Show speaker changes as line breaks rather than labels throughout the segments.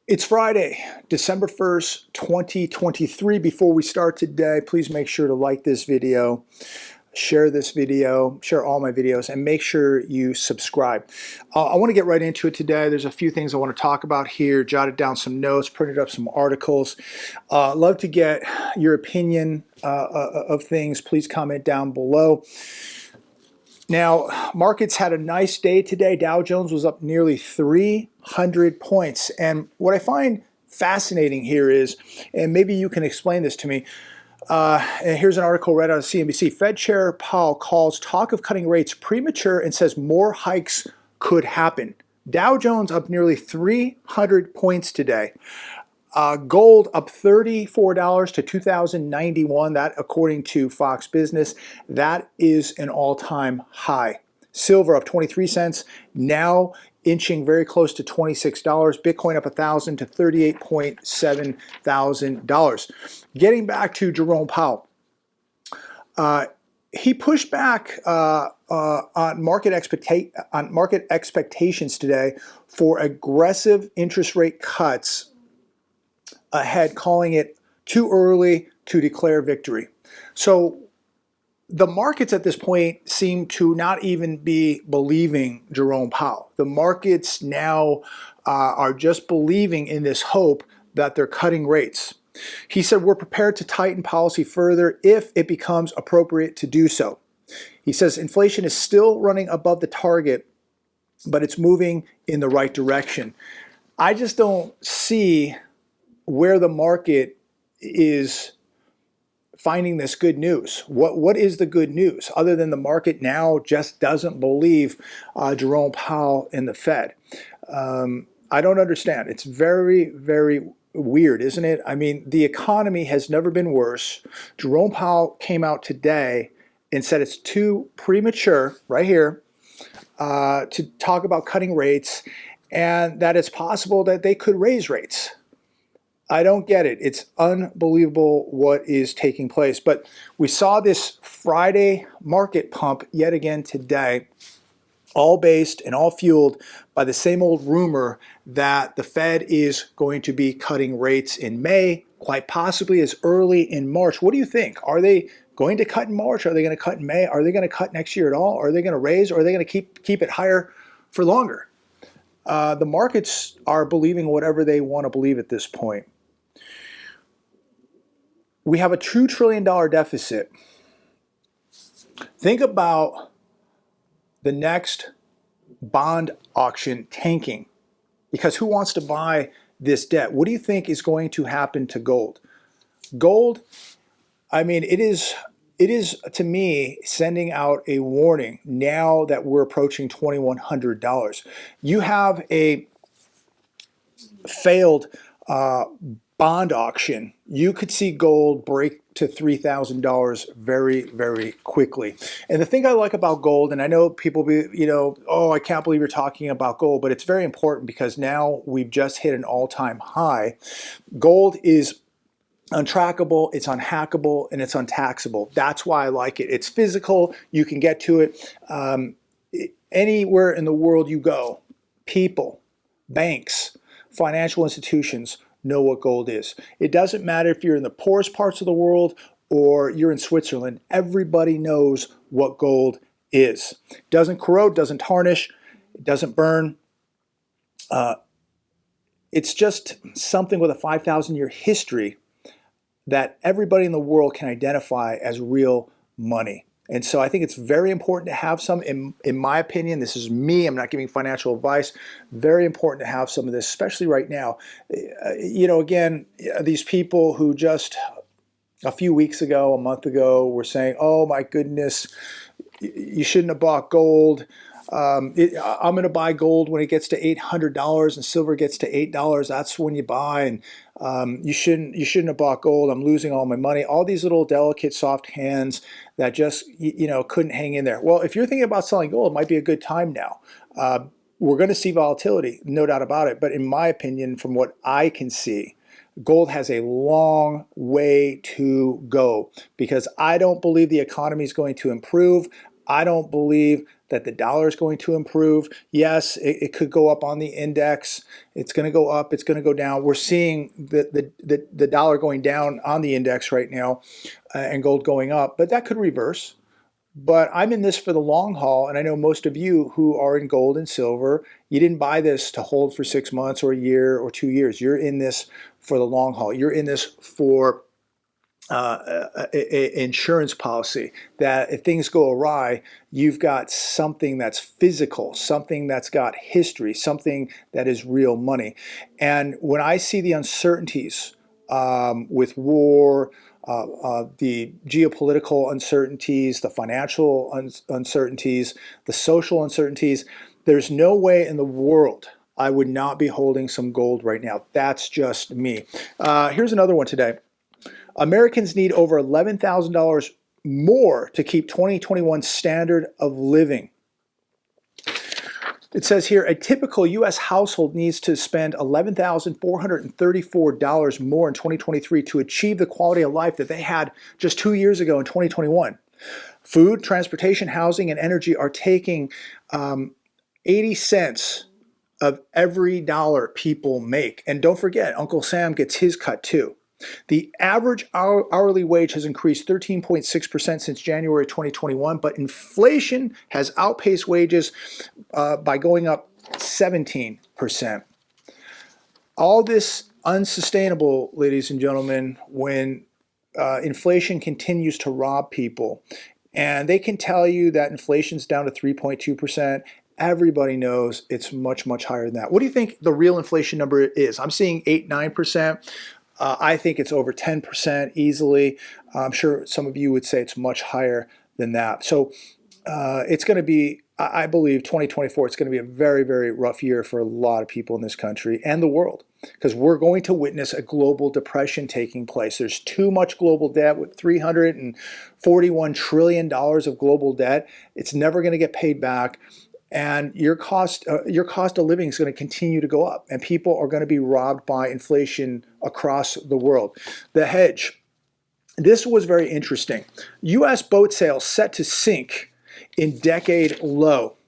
It's Friday, December 1st, 2023. Before we start today, please make sure to like this video, share this video, share all my videos, and make sure you subscribe. I want to get right into it today. There's a few things I want to talk about here. Jotted down some notes, printed up some articles. Love to get your opinion of things. Please comment down below. Now, markets had a nice day today. Dow Jones was up nearly 300 points. And what I find fascinating here is, and maybe you can explain this to me, and here's an article right out of CNBC. Fed Chair Powell calls talk of cutting rates premature and says more hikes could happen. Dow Jones up nearly 300 points today. Gold up $34 to $2,091. That, according to Fox Business, that is an all-time high. Silver up 23 cents, now inching very close to $26. Bitcoin up 1,000 to $38.7 thousand. Getting back to Jerome Powell, he pushed back on market expectations today for aggressive interest rate cuts ahead, calling it too early to declare victory. So the markets at this point seem to not even be believing Jerome Powell. The markets now are just believing in this hope that they're cutting rates. He said, we're prepared to tighten policy further if it becomes appropriate to do so. He says inflation is still running above the target, but it's moving in the right direction. I just don't see where the market is finding this good news. What is the good news other than the market now just doesn't believe Jerome Powell and the Fed? I don't understand. It's very, very weird, isn't it? I mean, the economy has never been worse. Jerome Powell came out today and said it's too premature, right here, to talk about cutting rates, and that it's possible that they could raise rates. I don't get it. It's unbelievable what is taking place. But we saw this Friday market pump yet again today, all based and all fueled by the same old rumor that the Fed is going to be cutting rates in May, quite possibly as early in March. What do you think? Are they going to cut in March? Are they going to cut in May? Are they going to cut next year at all? Are they going to raise, or are they going to keep it higher for longer? The markets are believing whatever they want to believe at this point. We have a $2 trillion deficit. Think about the next bond auction tanking, because who wants to buy this debt? What do you think is going to happen to gold? Gold, I mean, it is to me sending out a warning now that we're approaching $2,100. You have a failed bond auction. You could see gold break to $3,000 very, very quickly. And the thing I like about gold, and I know people be, oh, I can't believe you're talking about gold, but it's very important because now we've just hit an all-time high. Gold is untrackable, it's unhackable, and it's untaxable. That's why I like it. It's physical. You can get to it. Anywhere in the world you go, people, banks, financial institutions know what gold is. It doesn't matter if you're in the poorest parts of the world or you're in Switzerland. Everybody knows what gold is. It doesn't corrode, doesn't tarnish, it doesn't burn. It's just something with a 5,000-year history that everybody in the world can identify as real money. And so I think it's very important to have some, in my opinion, this is me, I'm not giving financial advice, very important to have some of this, especially right now. Again, these people who just a few weeks ago, a month ago, were saying, oh my goodness, you shouldn't have bought gold. I'm going to buy gold when it gets to $800 and silver gets to $8. That's when you buy, and you shouldn't have bought gold. I'm losing all my money. All these little delicate, soft hands that just couldn't hang in there. Well, if you're thinking about selling gold, it might be a good time now. We're going to see volatility, no doubt about it. But in my opinion, from what I can see, gold has a long way to go because I don't believe the economy is going to improve. I don't believe that the dollar is going to improve. Yes, it could go up on the index. It's going to go up. It's going to go down. We're seeing the dollar going down on the index right now, and gold going up, but that could reverse. But I'm in this for the long haul, and I know most of you who are in gold and silver, you didn't buy this to hold for 6 months or a year or 2 years. You're in this for the long haul. You're in this for insurance policy, that if things go awry, you've got something that's physical, something that's got history, something that is real money. And when I see the uncertainties with war, the geopolitical uncertainties, the financial uncertainties, the social uncertainties, there's no way in the world I would not be holding some gold right now. That's just me. Here's another one today. Americans need over $11,000 more to keep 2021 standard of living. It says here, a typical U.S. household needs to spend $11,434 more in 2023 to achieve the quality of life that they had just 2 years ago in 2021. Food, transportation, housing, and energy are taking 80 cents of every dollar people make. And don't forget, Uncle Sam gets his cut too. The average hourly wage has increased 13.6% since January 2021, but inflation has outpaced wages by going up 17%. All this unsustainable, ladies and gentlemen, when inflation continues to rob people. And they can tell you that inflation's down to 3.2%. Everybody knows it's much, much higher than that. What do you think the real inflation number is? I'm seeing 8, 9%. I think it's over 10% easily. I'm sure some of you would say it's much higher than that. So it's going to be, I believe, 2024, it's going to be a very, very rough year for a lot of people in this country and the world, because we're going to witness a global depression taking place. There's too much global debt with $341 trillion of global debt. It's never going to get paid back. And your cost of living is going to continue to go up, and people are going to be robbed by inflation across the world. The hedge. This was very interesting. U.S. boat sales set to sink in decade low.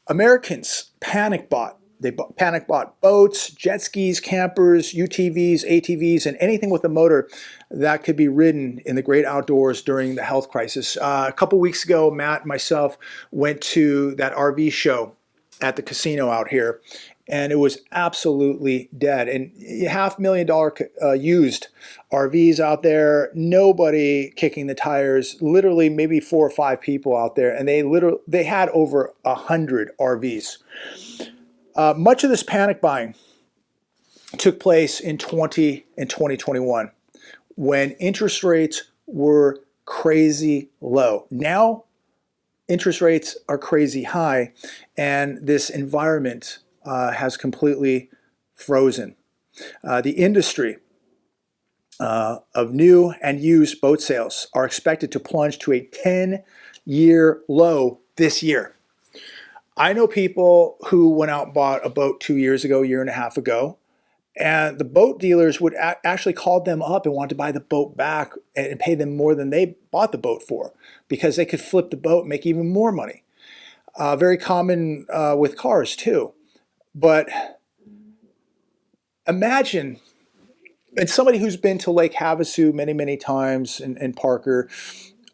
Americans panic bought. They panic bought boats, jet skis, campers, UTVs, ATVs, and anything with a motor that could be ridden in the great outdoors during the health crisis. A couple weeks ago, Matt and myself went to that RV show at the casino out here, and it was absolutely dead. And $500,000 used RVs out there, nobody kicking the tires, literally maybe 4 or 5 people out there, and they had over 100 RVs. Much of this panic buying took place in 2021 when interest rates were crazy low. Now, interest rates are crazy high, and this environment has completely frozen. The industry of new and used boat sales are expected to plunge to a 10-year low this year. I know people who went out and bought a boat 2 years ago, a year and a half ago, and the boat dealers would actually call them up and want to buy the boat back and pay them more than they bought the boat for, because they could flip the boat and make even more money. Very common with cars too. But imagine, and somebody who's been to Lake Havasu many, many times, and Parker,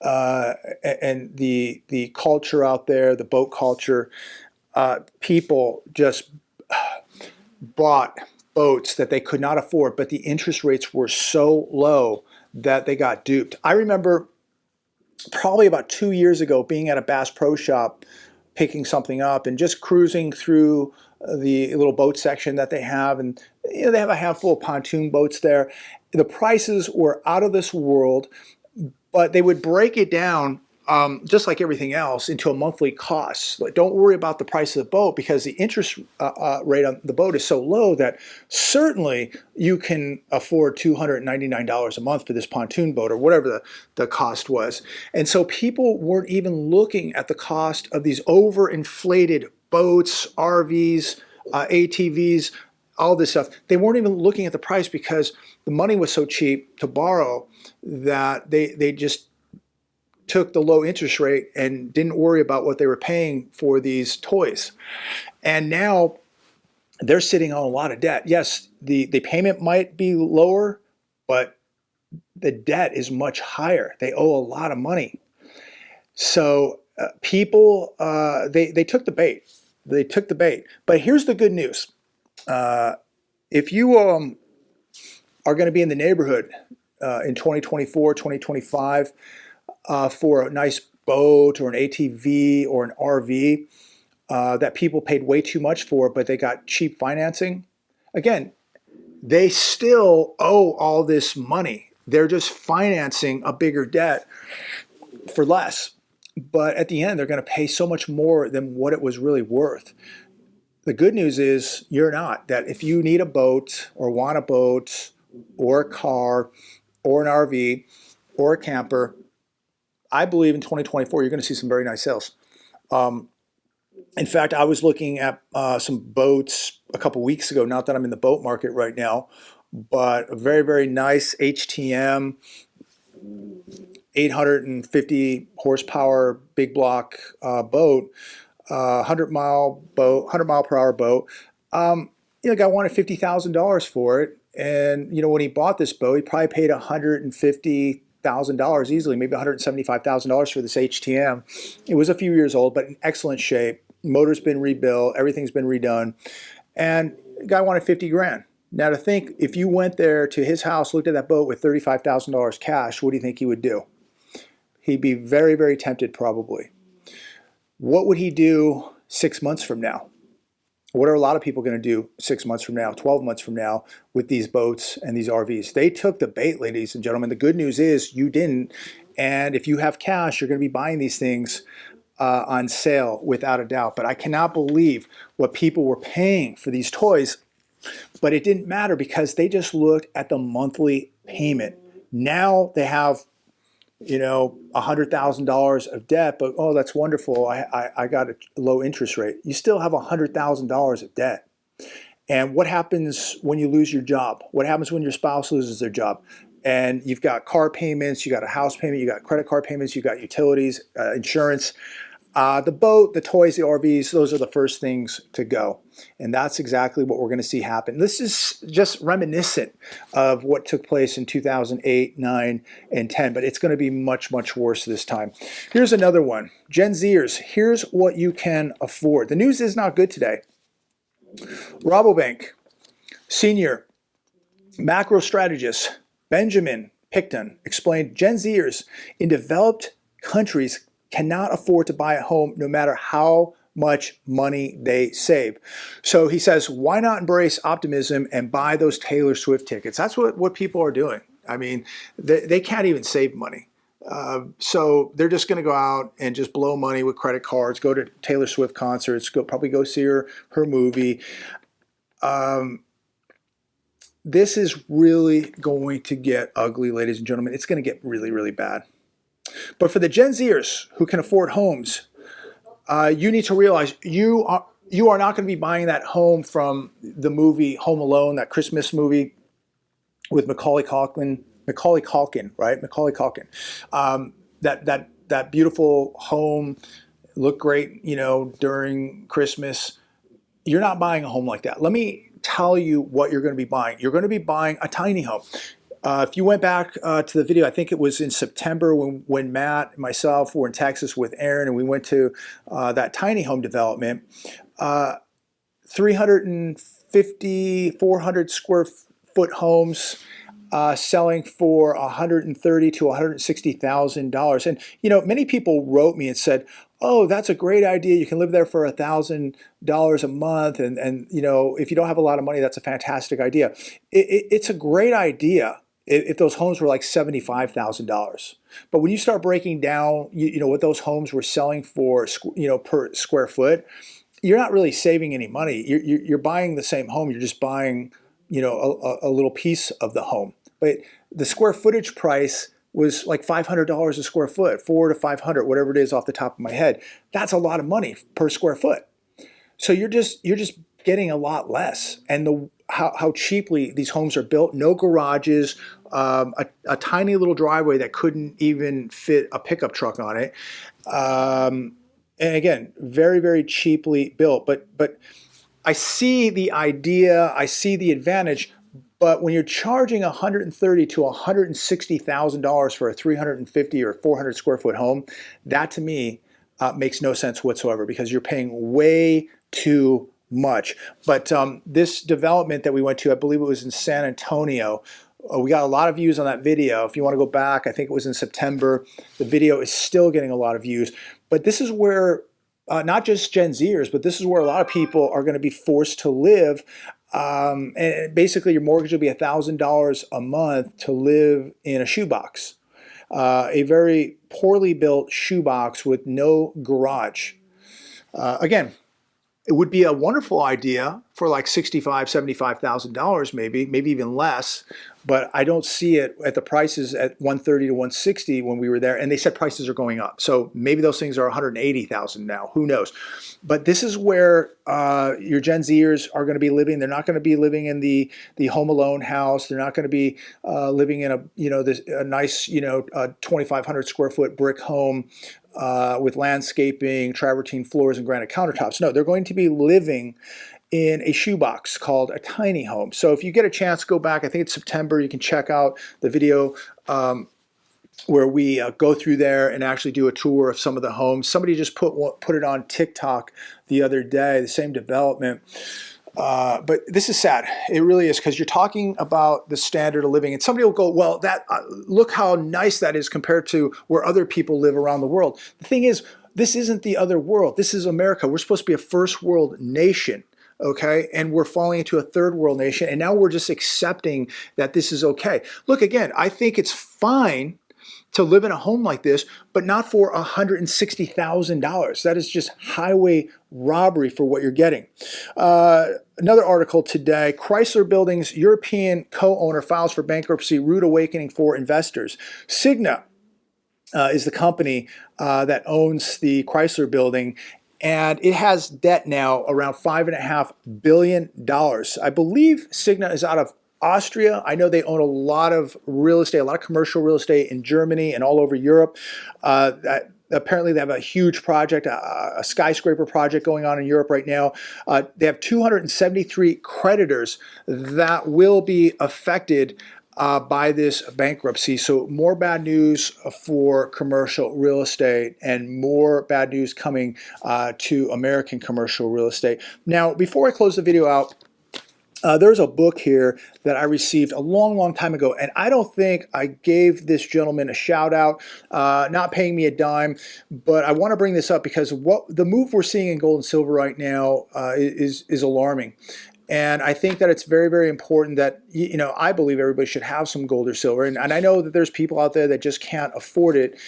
and the culture out there, the boat culture, people just bought boats that they could not afford, but the interest rates were so low that they got duped. I remember probably about 2 years ago being at a Bass Pro Shop, picking something up and just cruising through the little boat section that they have, and they have a handful of pontoon boats there. The prices were out of this world, but they would break it down just like everything else into a monthly cost. Like, don't worry about the price of the boat, because the interest rate on the boat is so low that certainly you can afford $299 a month for this pontoon boat, or whatever the cost was. And so people weren't even looking at the cost of these overinflated boats, RVs, ATVs, all this stuff. They weren't even looking at the price, because the money was so cheap to borrow that they just took the low interest rate and didn't worry about what they were paying for these toys. And now they're sitting on a lot of debt. Yes, the payment might be lower, but the debt is much higher. They owe a lot of money. So people, they took the bait. They took the bait. But here's the good news. If you are going to be in the neighborhood in 2024, 2025 for a nice boat or an ATV or an RV that people paid way too much for, but they got cheap financing, again, they still owe all this money. They're just financing a bigger debt for less. But at the end, they're going to pay so much more than what it was really worth. The good news is you're not. That if you need a boat or want a boat or a car or an RV or a camper, I believe in 2024 you're going to see some very nice sales. In fact, I was looking at some boats a couple weeks ago. Not that I'm in the boat market right now, but a very, very nice HTM 850 horsepower big block boat, 100-mile boat, 100-mile per hour boat. The guy wanted $50,000 for it, and when he bought this boat, he probably paid $150,000 easily, maybe $175,000 for this HTM. It was a few years old, but in excellent shape. Motor's been rebuilt, everything's been redone, and the guy wanted 50 grand. Now to think, if you went there to his house, looked at that boat with $35,000 cash, what do you think he would do? He'd be very, very tempted probably. What would he do 6 months from now? What are a lot of people going to do 6 months from now, 12 months from now with these boats and these RVs? They took the bait, ladies and gentlemen. The good news is you didn't. And if you have cash, you're going to be buying these things on sale without a doubt. But I cannot believe what people were paying for these toys. But it didn't matter because they just looked at the monthly payment. Now they have, $100,000 of debt, but oh, that's wonderful. I got a low interest rate. You still have $100,000 of debt. And what happens when you lose your job? What happens when your spouse loses their job? And you've got car payments, you got a house payment, you got credit card payments, you got utilities, insurance. The boat, the toys, the RVs, those are the first things to go. And that's exactly what we're going to see happen. This is just reminiscent of what took place in 2008, 9, and 10, but it's going to be much, much worse this time. Here's another one. Gen Zers, here's what you can afford. The news is not good today. Rabobank senior macro strategist Benjamin Picton explained Gen Zers in developed countries cannot afford to buy a home no matter how much money they save. So he says, why not embrace optimism and buy those Taylor Swift tickets? That's what people are doing. I mean, they can't even save money. So they're just going to go out and just blow money with credit cards, go to Taylor Swift concerts, probably go see her movie. This is really going to get ugly, ladies and gentlemen. It's going to get really, really bad. But for the Gen Zers who can afford homes, you need to realize you are not going to be buying that home from the movie Home Alone, that Christmas movie with Macaulay Culkin, right? Macaulay Culkin. That beautiful home looked great, during Christmas. You're not buying a home like that. Let me tell you what you're going to be buying. You're going to be buying a tiny home. If you went back to the video, I think it was in September when Matt and myself were in Texas with Aaron, and we went to that tiny home development. 350, 400 square foot homes selling for $130,000 to $160,000. And many people wrote me and said, "Oh, that's a great idea. You can live there for $1,000 a month, and if you don't have a lot of money, that's a fantastic idea." It's a great idea if those homes were like $75,000. But when you start breaking down, what those homes were selling for, per square foot, you're not really saving any money. You're buying the same home. You're just buying, a little piece of the home. But the square footage price was like $500 a square foot, $400 to $500, whatever it is off the top of my head. That's a lot of money per square foot. So you're just getting a lot less. And how cheaply these homes are built, no garages, a tiny little driveway that couldn't even fit a pickup truck on it. And again, very, very cheaply built. But I see the idea, I see the advantage, but when you're charging $130,000 to $160,000 for a 350 or 400 square foot home, that to me makes no sense whatsoever, because you're paying way too much. But this development that we went to, I believe it was in San Antonio, we got a lot of views on that video. If you want to go back, I think it was in September. The video is still getting a lot of views. But this is where, not just Gen Zers, but this is where a lot of people are going to be forced to live. And basically your mortgage will be $1,000 a month to live in a shoebox. A very poorly built shoebox with no garage. Again, it would be a wonderful idea for like $65,000, $75,000 maybe even less, but I don't see it at the prices at $130,000 to $160,000 when we were there, and they said prices are going up. So maybe those things are $180,000 now, who knows? But this is where your Gen Zers are going to be living. They're not going to be living in the Home Alone house. They're not going to be living in a nice 2,500 square foot brick home with landscaping, travertine floors, and granite countertops. No, they're going to be living in a shoebox called a tiny home. So if you get a chance, go back. I think it's September. You can check out the video where we go through there and actually do a tour of some of the homes. Somebody just put it on TikTok the other day, the same development. But this is sad. It really is, because you're talking about the standard of living, and somebody will go, well, that look how nice that is compared to where other people live around the world. The thing is, this isn't the other world. This is America. We're supposed to be a first world nation. Okay, and we're falling into a third world nation, and now we're just accepting that this is okay. Look, again, I think it's fine to live in a home like this, but not for $160,000. That is just highway robbery for what you're getting. Another article today, Chrysler Building's European co-owner files for bankruptcy, rude awakening for investors. Cigna is the company that owns the Chrysler Building, and it has debt now around $5.5 billion. I believe Cigna is out of Austria. I know they own a lot of real estate, a lot of commercial real estate in Germany and all over Europe. Apparently they have a huge project, a skyscraper project going on in Europe right now. They have 273 creditors that will be affected by this bankruptcy. So more bad news for commercial real estate, and more bad news coming to American commercial real estate. Now, before I close the video out, there's a book here that I received a long, long time ago, and I don't think I gave this gentleman a shout out, not paying me a dime, but I want to bring this up because what the move we're seeing in gold and silver right now is alarming. And I think that it's very, very important that, I believe everybody should have some gold or silver. And I know that there's people out there that just can't afford it,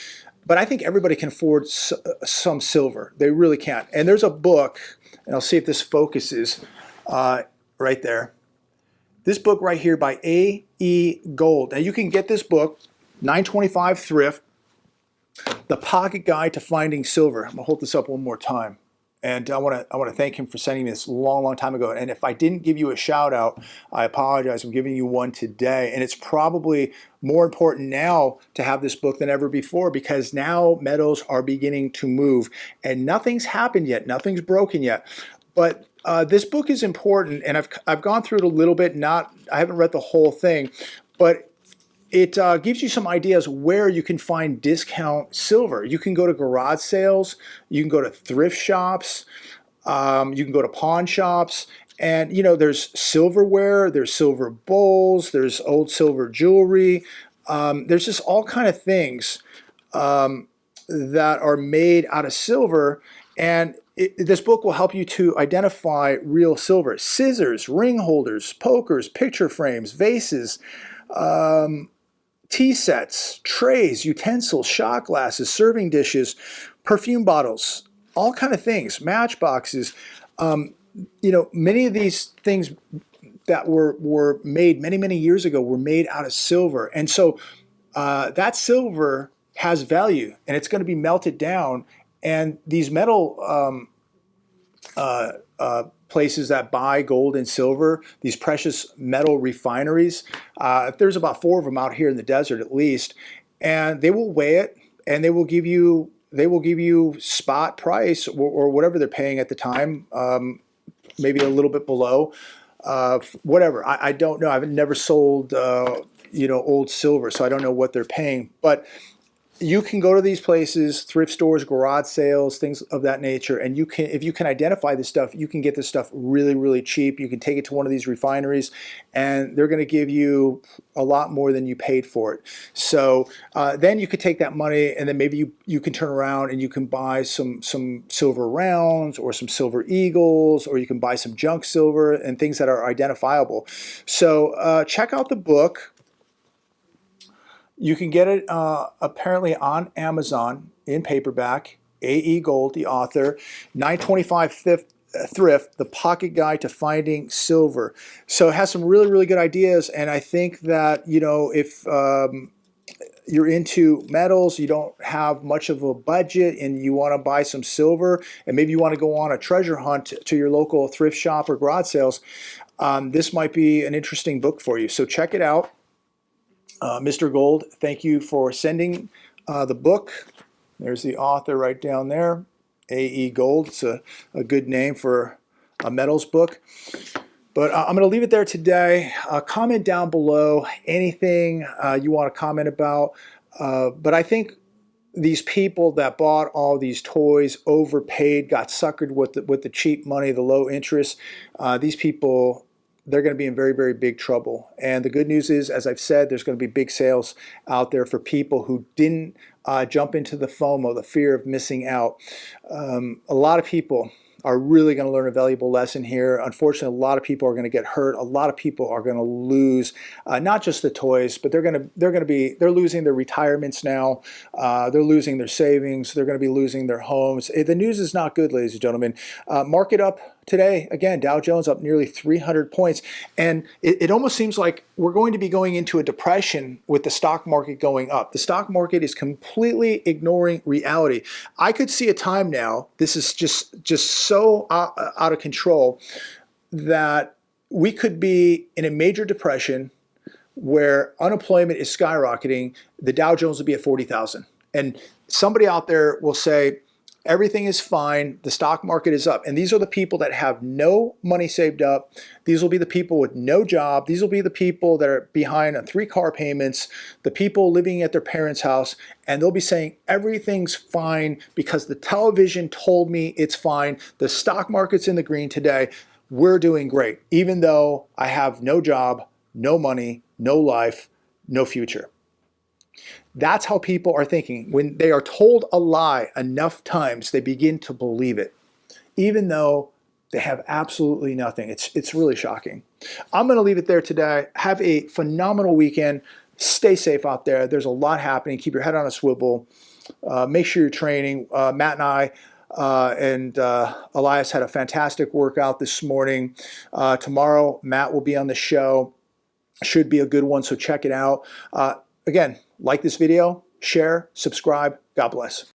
but I think everybody can afford some silver. They really can. And there's a book, and I'll see if this focuses, right there. This book right here by A.E. Gold. Now you can get this book, $9.25 thrift, The Pocket Guide to Finding Silver. I'm gonna hold this up one more time. And I want to thank him for sending me this long, long time ago. And if I didn't give you a shout out, I apologize. I'm giving you one today. And it's probably more important now to have this book than ever before, because now metals are beginning to move and nothing's happened yet. Nothing's broken yet. But this book is important, and I've gone through it a little bit. I haven't read the whole thing, but it gives you some ideas where you can find discount silver. You can go to garage sales, you can go to thrift shops, you can go to pawn shops, and there's silverware, there's silver bowls, there's old silver jewelry. There's just all kind of things that are made out of silver, and this book will help you to identify real silver. Scissors, ring holders, pokers, picture frames, vases, tea sets, trays, utensils, shot glasses, serving dishes, perfume bottles, all kind of things, matchboxes. Many of these things that were made many, many years ago were made out of silver. And so that silver has value, and it's going to be melted down. And these metal places that buy gold and silver, these precious metal refineries. There's about 4 of them out here in the desert at least, and they will weigh it and they will give you spot price or whatever they're paying at the time, maybe a little bit below, whatever. I don't know. I've never sold old silver, so I don't know what they're paying, but you can go to these places, thrift stores, garage sales, things of that nature, and you can, if you can identify this stuff, you can get this stuff really, really cheap. You can take it to one of these refineries, and they're going to give you a lot more than you paid for it. So then you could take that money, and then maybe you can turn around and you can buy some silver rounds or some silver eagles, or you can buy some junk silver and things that are identifiable. So check out the book. You can get it apparently on Amazon in paperback. A.E. Gold, the author, $9.25 Thrift, the pocket guide to finding silver. So it has some really, really good ideas. And I think that, if you're into metals, you don't have much of a budget, and you want to buy some silver, and maybe you want to go on a treasure hunt to your local thrift shop or garage sales, this might be an interesting book for you. So check it out. Mr. Gold, thank you for sending the book. There's the author right down there, A.E. Gold. It's a good name for a metals book. But I'm going to leave it there today. Comment down below anything you want to comment about. But I think these people that bought all these toys, overpaid, got suckered with the cheap money, the low interest, these people, they're going to be in very, very big trouble. And the good news is, as I've said, there's going to be big sales out there for people who didn't jump into the FOMO, the fear of missing out. A lot of people are really going to learn a valuable lesson here. Unfortunately, a lot of people are going to get hurt. A lot of people are going to lose not just the toys, but they're losing their retirements now. They're losing their savings. They're going to be losing their homes. The news is not good, ladies and gentlemen. Market up today. Again, Dow Jones up nearly 300 points. And it almost seems like we're going to be going into a depression with the stock market going up. The stock market is completely ignoring reality. I could see a time now, this is just so out of control, that we could be in a major depression where unemployment is skyrocketing. The Dow Jones will be at 40,000. And somebody out there will say, everything is fine, the stock market is up. And these are the people that have no money saved up. These will be the people with no job. These will be the people that are behind on 3 car payments, the people living at their parents' house, and they'll be saying everything's fine because the television told me it's fine. The stock market's in the green today. We're doing great, even though I have no job, no money, no life, no future. That's how people are thinking. When they are told a lie enough times, they begin to believe it, even though they have absolutely nothing. It's really shocking. I'm going to leave it there today. Have a phenomenal weekend. Stay safe out there. There's a lot happening. Keep your head on a swivel. Make sure you're training. Matt and I and Elias had a fantastic workout this morning. Tomorrow, Matt will be on the show. Should be a good one, so check it out. Again, like this video, share, subscribe. God bless.